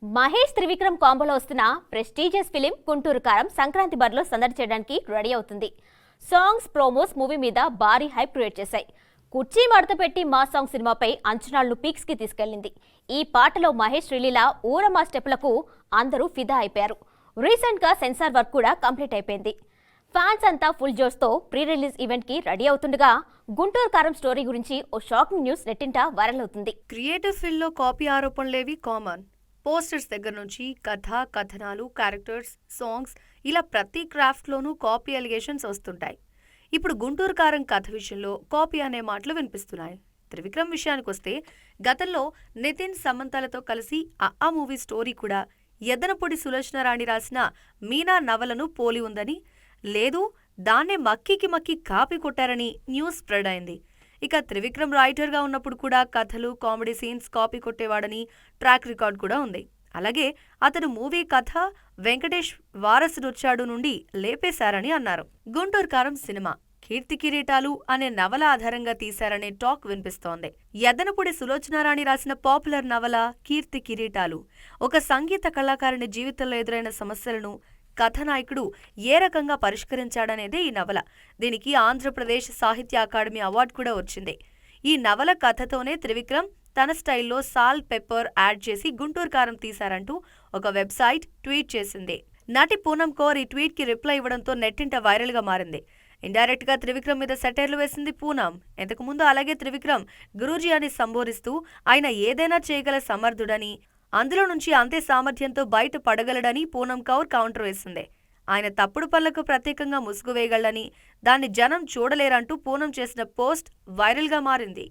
మహేష్ త్రివిక్రమ్ కాంబోలో వస్తున్న prestigious film Guntur కారం సంక్రాంతి బరిలో సందడి చేయడానికి రెడీ అవుతుంది. సాంగ్స్, ప్రోమోస్ మూవీ మీద భారీ హైప్ క్రియేట్ చేశాయి. కుర్చీ మడత పెట్టి మా సాంగ్ సినిమాపై అంచనాలను పీక్స్ కి తీసుకెళ్లింది. ఈ పాటలో మహేష్ రిలీలా ఊరమా స్టెప్లకు అందరూ ఫిదా అయిపోయారు. రీసెంట్ గా సెన్సార్ వర్క్ కూడా కంప్లీట్ అయిపోయింది. ఫ్యాన్స్ అంతా ఫుల్ జోష్ తో ప్రీ రిలీజ్ ఈవెంట్ కి రెడీ అవుతుండగా గుంటూరు కారం స్టోరీ గురించి ఓ షాకింగ్ న్యూస్ నెట్టింట వైరల్ అవుతుంది. క్రియేటివ్ ఫీల్డ్ లో కాపీ ఆరోపణలేవి కామన్. పోస్టర్స్ దగ్గర నుంచి కథ, కథనాలు, క్యారెక్టర్స్, సాంగ్స్ ఇలా ప్రతి క్రాఫ్ట్ లోనూ కాపీ అలిగేషన్స్ వస్తుంటాయి. ఇప్పుడు గుంటూరు కారం కథ విషయంలో కాపీ అనే మాటలు వినిపిస్తున్నాయి. త్రివిక్రమ్ విషయానికొస్తే గతంలో నితిన్, సమంతలతో కలిసి ఆ మూవీ స్టోరీ కూడా ఎద్దనపొడి సులోచనారాణి రాసిన మీనా నవలను పోలి ఉందని, లేదు దాన్నే మక్కి కాపీ కొట్టారని న్యూస్ స్ప్రెడ్ అయింది. ఇక త్రివిక్రమ్ రైటర్గా ఉన్నప్పుడు కూడా కథలు, కామెడీ సీన్స్ కాపీ కొట్టేవాడని ట్రాక్ రికార్డ్ కూడా ఉంది. అలాగే అతను మూవీ కథ వెంకటేష్ వారసుడొచ్చాడు నుండి లేపేశారని అన్నారు. గుంటూరు కారం సినిమా కీర్తి కిరీటాలు అనే నవల ఆధారంగా తీశారనే టాక్ వినిపిస్తోంది. ఎద్దనపొడి సులోచనారాణి రాసిన పాపులర్ నవల కీర్తి కిరీటాలు ఒక సంగీత కళాకారుని జీవితంలో ఎదురైన సమస్యలను కథానాయకుడు ఏ రకంగా పరిష్కరించాడనేదే ఈ నవల. దీనికి ఆంధ్రప్రదేశ్ సాహిత్య అకాడమీ అవార్డు కూడా వచ్చింది. ఈ నవల కథతోనే త్రివిక్రమ్ తన స్టైల్లో సాల్ట్, పెప్పర్ యాడ్ చేసి గుంటూరు కారం తీశారంటూ ఒక వెబ్సైట్ ట్వీట్ చేసింది. నటి పూనం కౌర్ ఈ ట్వీట్ కి రిప్లై ఇవ్వడంతో నెట్టింట వైరల్ గా మారింది. ఇండైరెక్ట్ గా త్రివిక్రమ్ మీద సెటైర్లు వేసింది పూనం. ఇంతకుముందు అలాగే త్రివిక్రమ్ గురూజీ అని సంబోధిస్తూ ఆయన ఏదైనా చేయగల సమర్థుడని, అందులో నుంచి అంతే సామర్థ్యంతో బయట పడగలడని పూనం కౌర్ కౌంటర్ వేసింది. ఆయన తప్పుడు పనులకు ప్రత్యేకంగా ముసుగు వేయగలడని, దాన్ని జనం చూడలేరంటూ పూనం చేసిన పోస్ట్ వైరల్ గా మారింది.